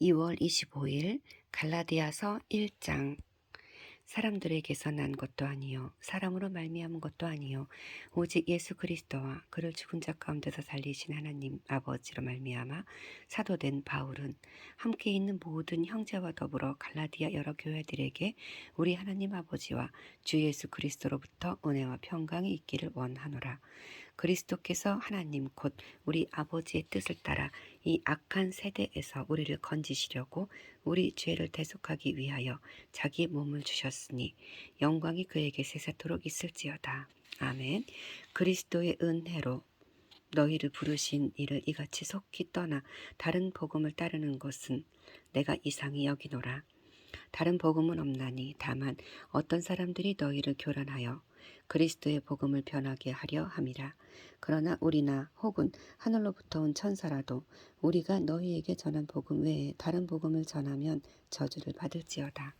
2월 25일 갈라디아서 1장. 사람들에게서 난 것도 아니요 사람으로 말미암은 것도 아니요 오직 예수 그리스도와 그를 죽은 자 가운데서 살리신 하나님 아버지로 말미암아 사도된 바울은 함께 있는 모든 형제와 더불어 갈라디아 여러 교회들에게 우리 하나님 아버지와 주 예수 그리스도로부터 은혜와 평강이 있기를 원하노라. 그리스도께서 하나님 곧 우리 아버지의 뜻을 따라 이 악한 세대에서 우리를 건지시려고 우리 죄를 대속하기 위하여 자기 몸을 주셨으니 영광이 그에게 세세토록 있을지어다. 아멘. 그리스도의 은혜로 너희를 부르신 이를 이같이 속히 떠나 다른 복음을 따르는 것은 내가 이상히 여기노라. 다른 복음은 없나니 다만 어떤 사람들이 너희를 교란하여 그리스도의 복음을 변하게 하려 함이라. 그러나 우리나 혹은 하늘로부터 온 천사라도 우리가 너희에게 전한 복음 외에 다른 복음을 전하면 저주를 받을지어다.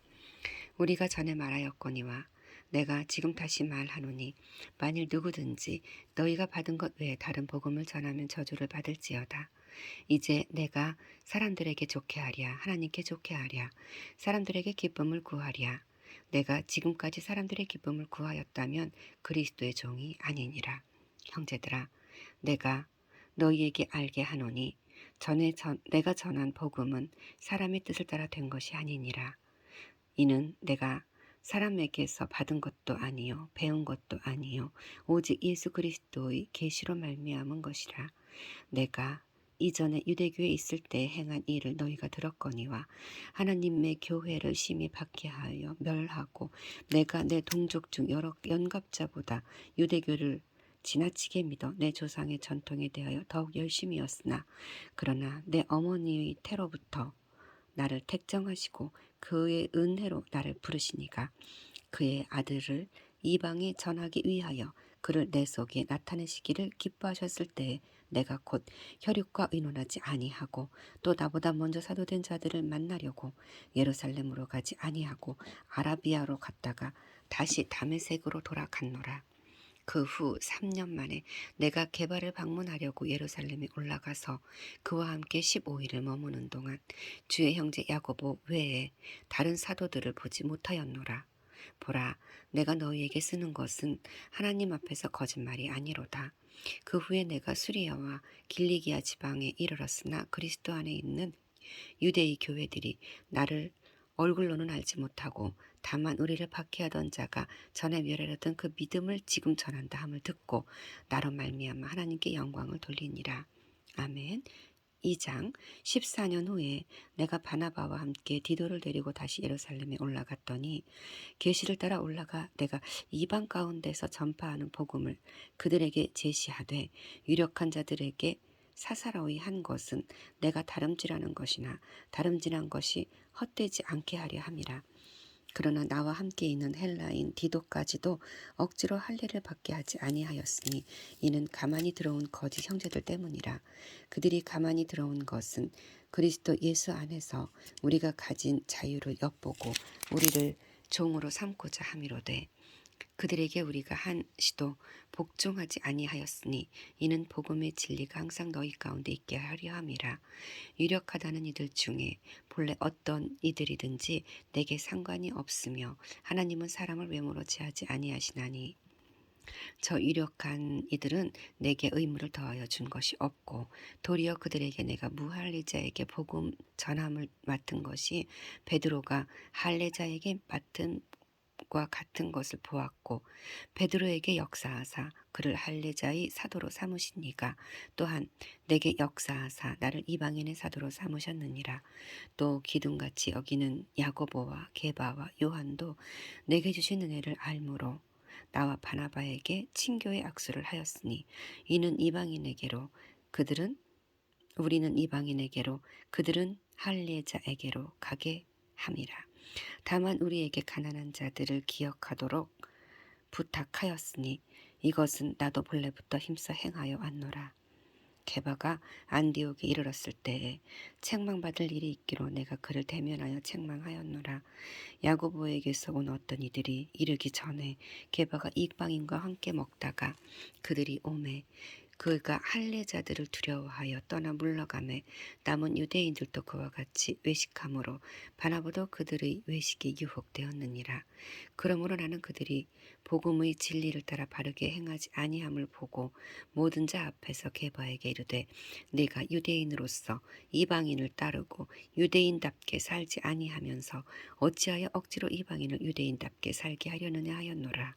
우리가 전에 말하였거니와 내가 지금 다시 말하노니 만일 누구든지 너희가 받은 것 외에 다른 복음을 전하면 저주를 받을지어다. 이제 내가 사람들에게 좋게 하랴 하나님께 좋게 하랴 사람들에게 기쁨을 구하랴. 내가 지금까지 사람들의 기쁨을 구하였다면 그리스도의 종이 아니니라. 형제들아, 내가 너희에게 알게 하노니 내가 전한 복음은 사람의 뜻을 따라 된 것이 아니니라. 이는 내가 사람에게서 받은 것도 아니요 배운 것도 아니요 오직 예수 그리스도의 계시로 말미암은 것이라. 내가 이전에 유대교에 있을 때 행한 일을 너희가 들었거니와 하나님의 교회를 심히 박해하여 멸하고 내가 내 동족 중 여러 연갑자보다 유대교를 지나치게 믿어 내 조상의 전통에 대하여 더욱 열심이었으나 그러나 내 어머니의 태로부터 나를 택정하시고 그의 은혜로 나를 부르시니가 그의 아들을 이방에 전하기 위하여 그를 내 속에 나타내시기를 기뻐하셨을 때에 내가 곧 혈육과 의논하지 아니하고 또 나보다 먼저 사도된 자들을 만나려고 예루살렘으로 가지 아니하고 아라비아로 갔다가 다시 다메섹으로 돌아갔노라. 그 후 3년 만에 내가 게바를 방문하려고 예루살렘에 올라가서 그와 함께 15일을 머무는 동안 주의 형제 야고보 외에 다른 사도들을 보지 못하였노라. 보라, 내가 너희에게 쓰는 것은 하나님 앞에서 거짓말이 아니로다. 그 후에 내가 수리아와 길리기아 지방에 이르렀으나 그리스도 안에 있는 유대의 교회들이 나를 얼굴로는 알지 못하고 다만 우리를 박해하던 자가 전에 멸하였던 그 믿음을 지금 전한다 함을 듣고 나로 말미암아 하나님께 영광을 돌리니라. 아멘. 2장. 14년 후에 내가 바나바와 함께 디도를 데리고 다시 예루살렘에 올라갔더니 계시를 따라 올라가 내가 이방 가운데서 전파하는 복음을 그들에게 제시하되 유력한 자들에게 사사로이 한 것은 내가 다름질하는 것이나 다름질한 것이 헛되지 않게 하려 함이라. 그러나 나와 함께 있는 헬라인 디도까지도 억지로 할례를 받게 하지 아니하였으니 이는 가만히 들어온 거짓 형제들 때문이라. 그들이 가만히 들어온 것은 그리스도 예수 안에서 우리가 가진 자유를 엿보고 우리를 종으로 삼고자 함이로되 그들에게 우리가 한시도 복종하지 아니하였으니 이는 복음의 진리가 항상 너희 가운데 있게 하려 함이라. 유력하다는 이들 중에 본래 어떤 이들이든지 내게 상관이 없으며 하나님은 사람을 외모로 제하지 아니하시나니 저 유력한 이들은 내게 의무를 더하여 준 것이 없고 도리어 그들에게 내가 무할례자에게 복음 전함을 맡은 것이 베드로가 할례자에게 맡은 과 같은 것을 보았고 베드로에게 역사하사 그를 할례자의 사도로 삼으시니가 또한 내게 역사하사 나를 이방인의 사도로 삼으셨느니라. 또 기둥같이 여기는 야고보와 게바와 요한도 내게 주신 은혜를 알므로 나와 바나바에게 친교의 악수를 하였으니 이는 이방인에게로 우리는 이방인에게로 그들은 할례자에게로 가게 함이라. 다만 우리에게 가난한 자들을 기억하도록 부탁하였으니 이것은 나도 본래부터 힘써 행하여 왔노라. 게바가 안디옥에 이르렀을 때에 책망받을 일이 있기로 내가 그를 대면하여 책망하였노라. 야고보에게서 온 어떤 이들이 이르기 전에 게바가 이방인과 함께 먹다가 그들이 오매 그가 할례자들을 두려워하여 떠나 물러가매 남은 유대인들도 그와 같이 외식함으로 바나바도 그들의 외식에 유혹되었느니라. 그러므로 나는 그들이 복음의 진리를 따라 바르게 행하지 아니함을 보고 모든 자 앞에서 게바에게 이르되 네가 유대인으로서 이방인을 따르고 유대인답게 살지 아니하면서 어찌하여 억지로 이방인을 유대인답게 살게 하려느냐 하였노라.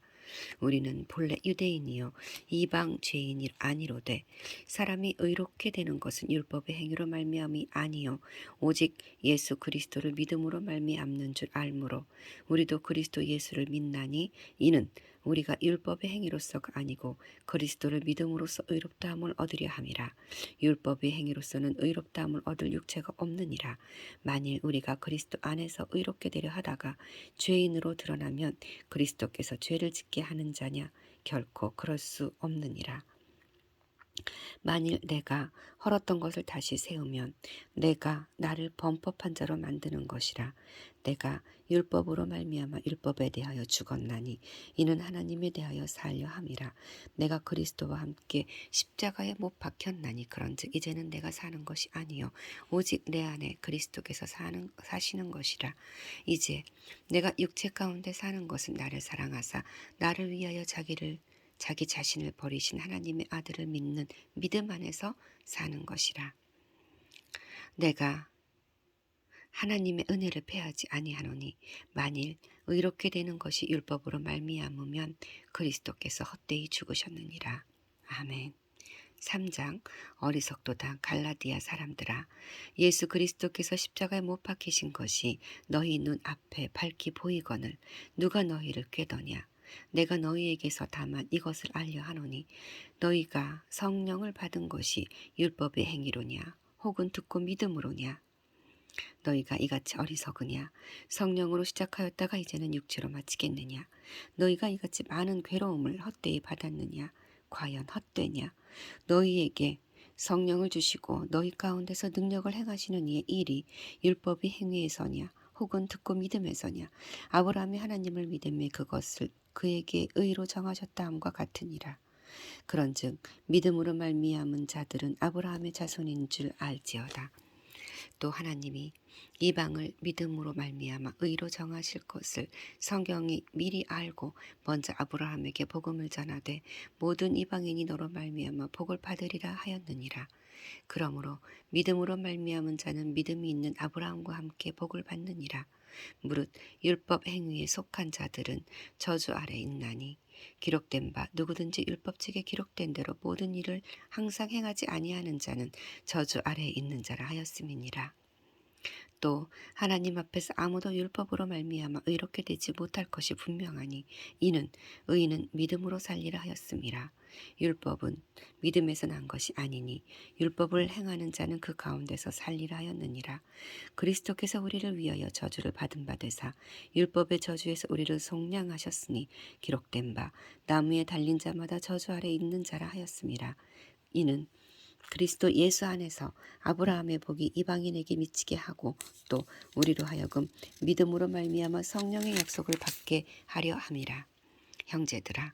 우리는 본래 유대인이요 이방 죄인이 아니로되 사람이 의롭게 되는 것은 율법의 행위로 말미암이 아니요 오직 예수 그리스도를 믿음으로 말미암는 줄 알므로 우리도 그리스도 예수를 믿나니 이는 우리가 율법의 행위로서가 아니고 그리스도를 믿음으로써 의롭다함을 얻으려 함이라. 율법의 행위로서는 의롭다함을 얻을 육체가 없느니라. 만일 우리가 그리스도 안에서 의롭게 되려 하다가 죄인으로 드러나면 그리스도께서 죄를 짓게 하는 자냐? 결코 그럴 수 없느니라. 만일 내가 헐었던 것을 다시 세우면 내가 나를 범법한 자로 만드는 것이라. 내가 율법으로 말미암아 율법에 대하여 죽었나니 이는 하나님에 대하여 살려 함이라. 내가 그리스도와 함께 십자가에 못 박혔나니 그런즉 이제는 내가 사는 것이 아니요 오직 내 안에 그리스도께서 사시는 것이라. 이제 내가 육체 가운데 사는 것은 나를 사랑하사 나를 위하여 자기 자신을 버리신 하나님의 아들을 믿는 믿음 안에서 사는 것이라. 내가 하나님의 은혜를 패하지 아니하노니 만일 의롭게 되는 것이 율법으로 말미암으면 그리스도께서 헛되이 죽으셨느니라. 아멘. 3장 어리석도다 갈라디아 사람들아 예수 그리스도께서 십자가에 못 박히신 것이 너희 눈 앞에 밝히 보이거늘 누가 너희를 꾀더냐. 내가 너희에게서 다만 이것을 알려 하노니 너희가 성령을 받은 것이 율법의 행위로냐 혹은 듣고 믿음으로냐. 너희가 이같이 어리석으냐. 성령으로 시작하였다가 이제는 육체로 마치겠느냐. 너희가 이같이 많은 괴로움을 헛되이 받았느냐. 과연 헛되냐. 너희에게 성령을 주시고 너희 가운데서 능력을 행하시는 이의 일이 율법의 행위에서냐 혹은 듣고 믿음에서냐. 아브라함이 하나님을 믿음에 그것을 그에게 의로 정하셨다 함과 같으니라. 그런즉 믿음으로 말미암은 자들은 아브라함의 자손인 줄 알지어다. 또 하나님이 이방을 믿음으로 말미암아 의로 정하실 것을 성경이 미리 알고 먼저 아브라함에게 복음을 전하되 모든 이방인이 너로 말미암아 복을 받으리라 하였느니라. 그러므로 믿음으로 말미암은 자는 믿음이 있는 아브라함과 함께 복을 받느니라. 무릇 율법 행위에 속한 자들은 저주 아래 있나니 기록된 바 누구든지 율법책에 기록된 대로 모든 일을 항상 행하지 아니하는 자는 저주 아래에 있는 자라 하였음이니라. 또 하나님 앞에서 아무도 율법으로 말미암아 의롭게 되지 못할 것이 분명하니 이는 의인은 믿음으로 살리라 하였음이라. 율법은 믿음에서 난 것이 아니니 율법을 행하는 자는 그 가운데서 살리라 하였느니라. 그리스도께서 우리를 위하여 저주를 받은 바 되사 율법의 저주에서 우리를 속량하셨으니 기록된 바 나무에 달린 자마다 저주 아래 있는 자라 하였음이라. 이는 그리스도 예수 안에서 아브라함의 복이 이방인에게 미치게 하고 또 우리로 하여금 믿음으로 말미암아 성령의 약속을 받게 하려 함이라. 형제들아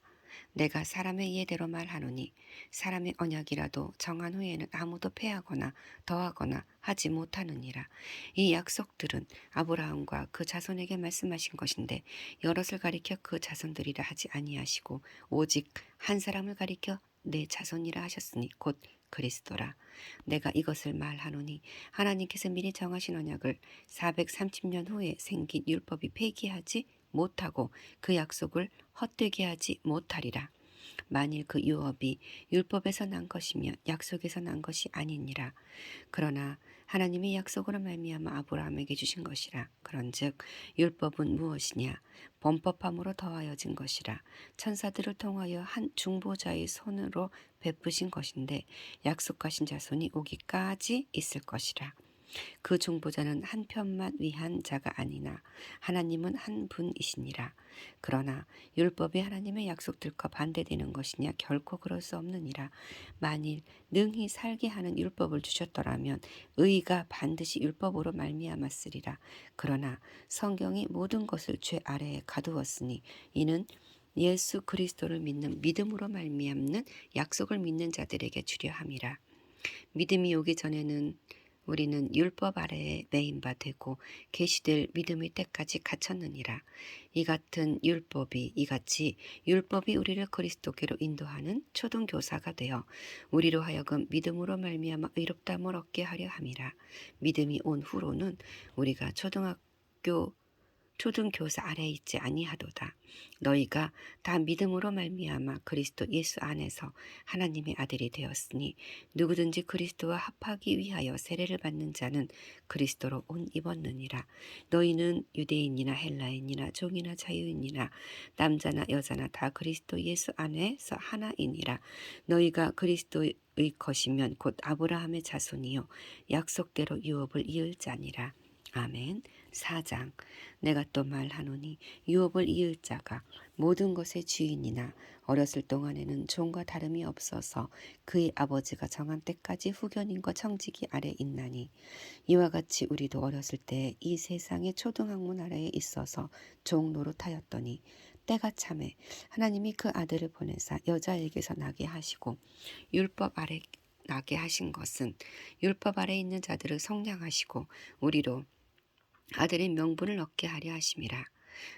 내가 사람의 예대로 말하노니 사람의 언약이라도 정한 후에는 아무도 패하거나 더하거나 하지 못하느니라. 이 약속들은 아브라함과 그 자손에게 말씀하신 것인데 여럿을 가리켜 그 자손들이라 하지 아니하시고 오직 한 사람을 가리켜 내 자손이라 하셨으니 곧 그리스도라. 내가 이것을 말하노니 하나님께서 미리 정하신 언약을 430년 후에 생긴 율법이 폐기하지 못하고 그 약속을 헛되게 하지 못하리라. 만일 그 유업이 율법에서 난 것이면 약속에서 난 것이 아니니라. 그러나 하나님이 약속으로 말미암아 아브라함에게 주신 것이라. 그런즉 율법은 무엇이냐? 범법함으로 더하여진 것이라. 천사들을 통하여 한 중보자의 손으로 베푸신 것인데 약속하신 자손이 오기까지 있을 것이라. 그 중보자는 한 편만 위한 자가 아니나 하나님은 한 분이시니라. 그러나 율법이 하나님의 약속들과 반대되는 것이냐? 결코 그럴 수 없느니라. 만일 능히 살게 하는 율법을 주셨더라면 의가 반드시 율법으로 말미암았으리라. 그러나 성경이 모든 것을 죄 아래에 가두었으니 이는 예수 그리스도를 믿는 믿음으로 말미암는 약속을 믿는 자들에게 주려 함이라. 믿음이 오기 전에는 우리는 율법 아래에 매인 바 되고 계시될 믿음의 때까지 갇혔느니라. 이같이 율법이 우리를 그리스도께로 인도하는 초등교사가 되어 우리로 하여금 믿음으로 말미암아 의롭다함을 얻게 하려 함이라. 믿음이 온 후로는 우리가 초등교사 아래에 있지 아니하도다. 너희가 다 믿음으로 말미암아 그리스도 예수 안에서 하나님의 아들이 되었으니 누구든지 그리스도와 합하기 위하여 세례를 받는 자는 그리스도로 옷 입었느니라. 너희는 유대인이나 헬라인이나 종이나 자유인이나 남자나 여자나 다 그리스도 예수 안에서 하나이니라. 너희가 그리스도의 것이면 곧 아브라함의 자손이요 약속대로 유업을 이을 자니라. 아멘. 4장. 내가 또 말하노니 유업을 이을 자가 모든 것의 주인이나 어렸을 동안에는 종과 다름이 없어서 그의 아버지가 정한 때까지 후견인과 청지기 아래 있나니 이와 같이 우리도 어렸을 때 이 세상의 초등학문 아래에 있어서 종 노릇하였더니 때가 참에 하나님이 그 아들을 보내사 여자에게서 나게 하시고 율법 아래 나게 하신 것은 율법 아래 있는 자들을 성량하시고 우리로 아들의 명분을 얻게 하려 하심이라.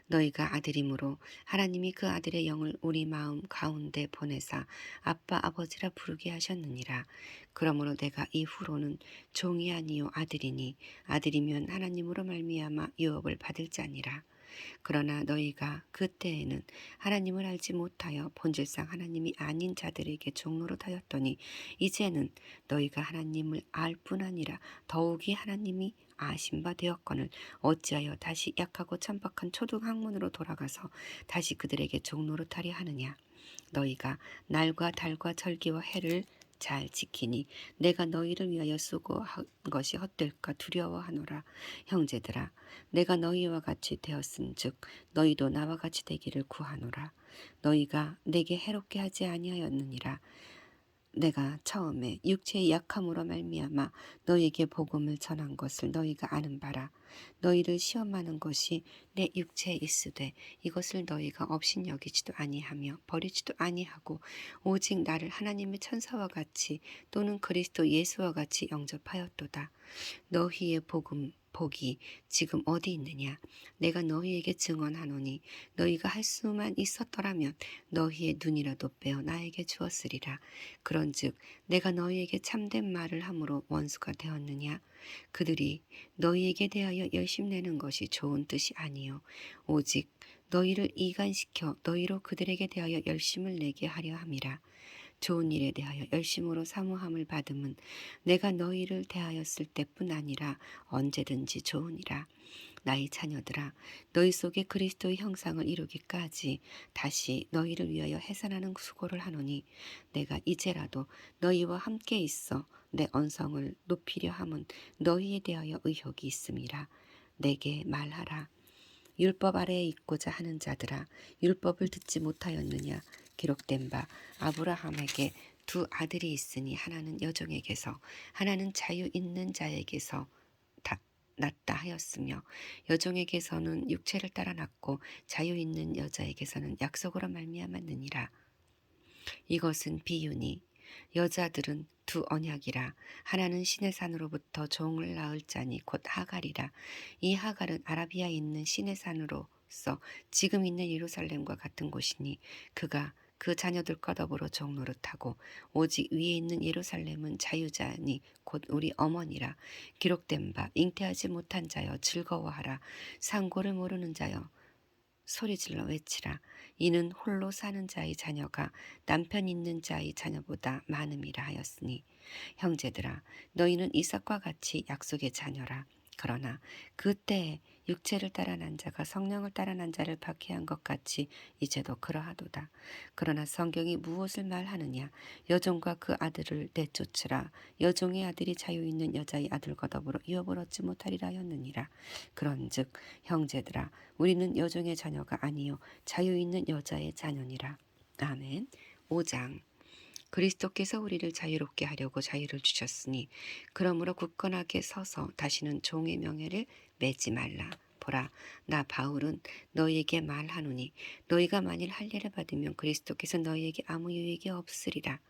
너희가 아들이므로 하나님이 그 아들의 영을 우리 마음 가운데 보내사 아빠 아버지라 부르게 하셨느니라. 그러므로 내가 이후로는 종이 아니요 아들이니 아들이면 하나님으로 말미암아 유업을 받을 자니라. 그러나 너희가 그때에는 하나님을 알지 못하여 본질상 하나님이 아닌 자들에게 종노릇하였더니 이제는 너희가 하나님을 알 뿐 아니라 더욱이 하나님이 아신 바 되었거늘 어찌하여 다시 약하고 천박한 초등학문으로 돌아가서 다시 그들에게 종노릇하려 하느냐. 너희가 날과 달과 절기와 해를 잘 지키니 내가 너희를 위하여 수고한 것이 헛될까 두려워하노라. 형제들아, 내가 너희와 같이 되었은즉 너희도 나와 같이 되기를 구하노라. 너희가 내게 해롭게 하지 아니하였느니라. 내가 처음에 육체의 약함으로 말미암아 너희에게 복음을 전한 것을 너희가 아는 바라. 너희를 시험하는 것이 내 육체에 있으되 이것을 너희가 업신여기지도 아니하며 버리지도 아니하고 오직 나를 하나님의 천사와 같이 또는 그리스도 예수와 같이 영접하였도다. 너희의 복이 지금 어디 있느냐? 내가 너희에게 증언하노니 너희가 할 수만 있었더라면 너희의 눈이라도 빼어 나에게 주었으리라. 그런즉 내가 너희에게 참된 말을 함으로 원수가 되었느냐? 그들이 너희에게 대하여 열심내는 것이 좋은 뜻이 아니요 오직 너희를 이간시켜 너희로 그들에게 대하여 열심을 내게 하려 함이라. 좋은 일에 대하여 열심으로 사모함을 받음은 내가 너희를 대하였을 때뿐 아니라 언제든지 좋으니라. 나의 자녀들아, 너희 속에 그리스도의 형상을 이루기까지 다시 너희를 위하여 해산하는 수고를 하노니 내가 이제라도 너희와 함께 있어 내 언성을 높이려 함은 너희에 대하여 의혹이 있음이라. 내게 말하라. 율법 아래에 있고자 하는 자들아, 율법을 듣지 못하였느냐? 기록된 바 아브라함에게 두 아들이 있으니 하나는 여종에게서 하나는 자유 있는 자에게서 낳다 하였으며 여종에게서는 육체를 따라 낳고 자유 있는 여자에게서는 약속으로 말미암았느니라. 이것은 비유니 여자들은 두 언약이라. 하나는 신의 산으로부터 종을 낳을 자니 곧 하갈이라. 이 하갈은 아라비아에 있는 신의 산으로서 지금 있는 예루살렘과 같은 곳이니 그가 그 자녀들과 더불어 종 노릇하고 오직 위에 있는 예루살렘은 자유자니 곧 우리 어머니라. 기록된 바 잉태하지 못한 자여 즐거워하라. 상고를 모르는 자여 소리질러 외치라. 이는 홀로 사는 자의 자녀가 남편 있는 자의 자녀보다 많음이라 하였으니 형제들아 너희는 이삭과 같이 약속의 자녀라. 그러나 그때에 육체를 따라 난 자가 성령을 따라 난 자를 박해한 것 같이 이제도 그러하도다. 그러나 성경이 무엇을 말하느냐? 여종과 그 아들을 내쫓으라. 여종의 아들이 자유 있는 여자의 아들과 더불어 유업을 얻지 못하리라 하였느니라. 그런즉 형제들아 우리는 여종의 자녀가 아니요 자유 있는 여자의 자녀니라. 아멘. 5장. 그리스도께서 우리를 자유롭게 하려고 자유를 주셨으니 그러므로 굳건하게 서서 다시는 종의 명예를 매지 말라. 보라, 나 바울은 너희에게 말하노니 너희가 만일 할례를 받으면 그리스도께서 너희에게 아무 유익이 없으리라.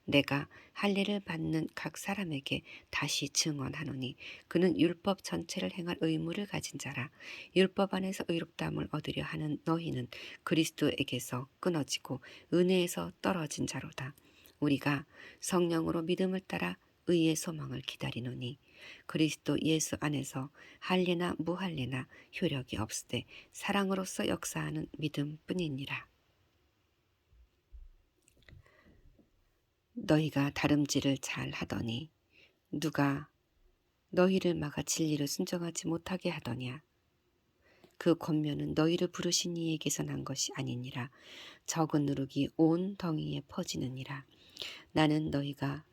내가 할례를 받는 각 사람에게 다시 증언하노니 그는 율법 전체를 행할 의무를 가진 자라. 율법 안에서 의롭다함을 얻으려 하는 너희는 그리스도에게서 끊어지고 은혜에서 떨어진 자로다. 우리가 성령으로 믿음을 따라 의의 소망을 기다리노니 그리스도 예수 안에서 할례나 무할례나 효력이 없으되 사랑으로서 역사하는 믿음뿐이니라. 너희가 다름질을 잘 하더니 누가 너희를 막아 진리를 순종하지 못하게 하더냐. 그 권면은 너희를 부르신 이에게서 난 것이 아니니라. 적은 누룩이 온 덩이에 퍼지느니라. 나는 너희가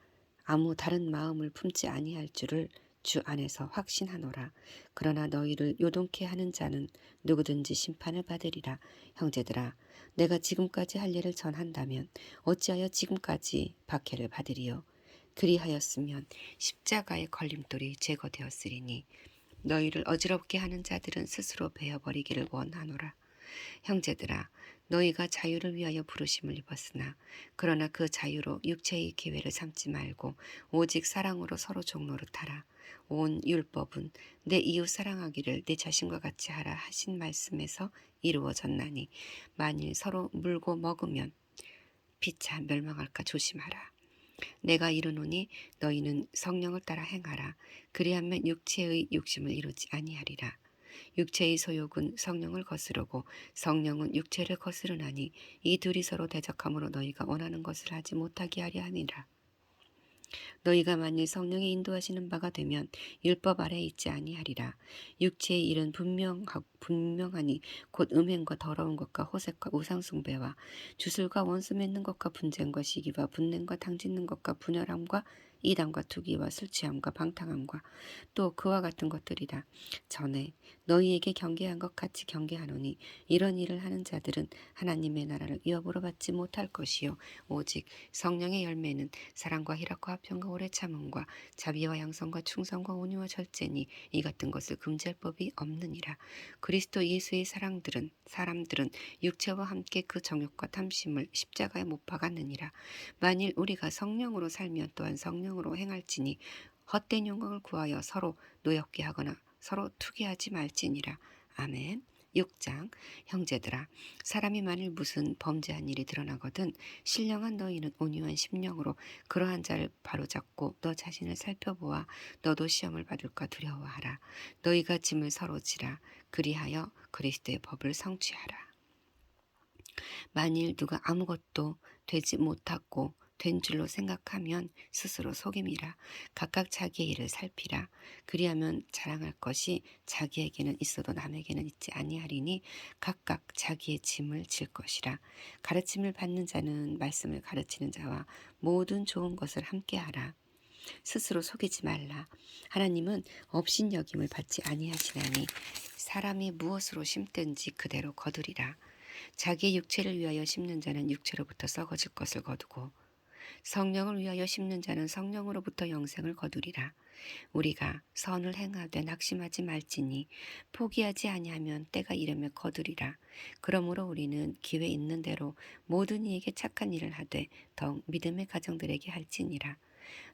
아무 다른 마음을 품지 아니할 줄을 주 안에서 확신하노라. 그러나 너희를 요동케 하는 자는 누구든지 심판을 받으리라. 형제들아, 내가 지금까지 할례를 전한다면 어찌하여 지금까지 박해를 받으리요? 그리하였으면 십자가의 걸림돌이 제거되었으리니 너희를 어지럽게 하는 자들은 스스로 베어버리기를 원하노라. 형제들아, 너희가 자유를 위하여 부르심을 입었으나 그러나 그 자유로 육체의 기회를 삼지 말고 오직 사랑으로 서로 종노릇하라. 온 율법은 내 이웃 사랑하기를 내 자신과 같이 하라 하신 말씀에서 이루어졌나니 만일 서로 물고 먹으면 피차 멸망할까 조심하라. 내가 이르노니 너희는 성령을 따라 행하라. 그리하면 육체의 욕심을 이루지 아니하리라. 육체의 소욕은 성령을 거스르고 성령은 육체를 거스르나니 이 둘이 서로 대적함으로 너희가 원하는 것을 하지 못하게 하려 함이라. 너희가 만일 성령의 인도하시는 바가 되면 율법 아래에 있지 아니하리라. 육체의 일은 분명하니 곧 음행과 더러운 것과 호색과 우상숭배와 주술과 원수 맺는 것과 분쟁과 시기와 분냄과 당짓는 것과 분열함과 이단과 투기와 술 취함과 방탕함과 또 그와 같은 것들이라. 전에 너희에게 경계한 것 같이 경계하노니 이런 일을 하는 자들은 하나님의 나라를 위협으로 받지 못할 것이요 오직 성령의 열매는 사랑과 희락과 화평과 오래 참음과 자비와 양선과 충성과 온유와 절제니 이 같은 것을 금지할 법이 없느니라. 그리스도 예수의 사람들은 육체와 함께 그 정욕과 탐심을 십자가에 못 박았느니라. 만일 우리가 성령으로 살면 또한 성령으로 행할지니 헛된 영광을 구하여 서로 노엽게 하거나 서로 투기하지 말지니라. 아멘. 6장. 형제들아, 사람이 만일 무슨 범죄한 일이 드러나거든 신령한 너희는 온유한 심령으로 그러한 자를 바로잡고 너 자신을 살펴보아 너도 시험을 받을까 두려워하라. 너희가 짐을 서로 지라. 그리하여 그리스도의 법을 성취하라. 만일 누가 아무것도 되지 못하고 된 줄로 생각하면 스스로 속임이라. 각각 자기의 일을 살피라. 그리하면 자랑할 것이 자기에게는 있어도 남에게는 있지 아니하리니 각각 자기의 짐을 질 것이라. 가르침을 받는 자는 말씀을 가르치는 자와 모든 좋은 것을 함께하라. 스스로 속이지 말라. 하나님은 업신여김을 받지 아니하시나니 사람이 무엇으로 심든지 그대로 거두리라. 자기의 육체를 위하여 심는 자는 육체로부터 썩어질 것을 거두고 성령을 위하여 심는 자는 성령으로부터 영생을 거두리라. 우리가 선을 행하되 낙심하지 말지니 포기하지 아니하면 때가 이르면 거두리라. 그러므로 우리는 기회 있는 대로 모든 이에게 착한 일을 하되 더욱 믿음의 가정들에게 할지니라.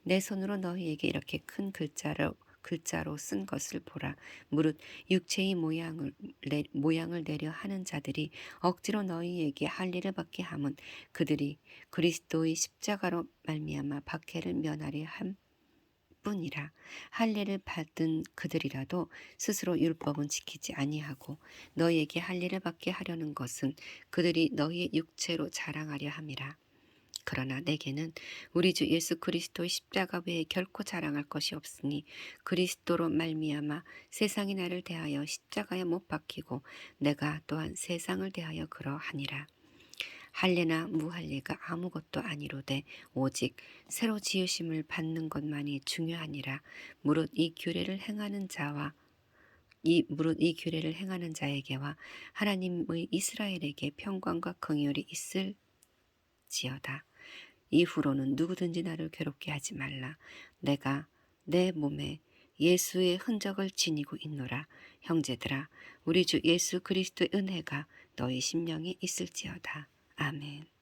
내 손으로 너희에게 이렇게 큰 글자로 쓴 것을 보라. 무릇 육체의 모양을 내려 하는 자들이 억지로 너희에게 할례를 받게 함은 그들이 그리스도의 십자가로 말미암아 박해를 면하려 함 뿐이라. 할례를 받은 그들이라도 스스로 율법은 지키지 아니하고 너희에게 할례를 받게 하려는 것은 그들이 너희의 육체로 자랑하려 함이라. 그러나 내게는 우리 주 예수 그리스도의 십자가 외에 결코 자랑할 것이 없으니 그리스도로 말미암아 세상이 나를 대하여 십자가에 못 박히고 내가 또한 세상을 대하여 그러하니라. 할례나 무할례가 아무것도 아니로되 오직 새로 지으심을 받는 것만이 중요하니라. 무릇 이 규례를 행하는 자에게와 하나님의 이스라엘에게 평강과 긍휼이 있을지어다. 이후로는 누구든지 나를 괴롭게 하지 말라. 내가 내 몸에 예수의 흔적을 지니고 있노라. 형제들아, 우리 주 예수 그리스도의 은혜가 너희 심령에 있을지어다. 아멘.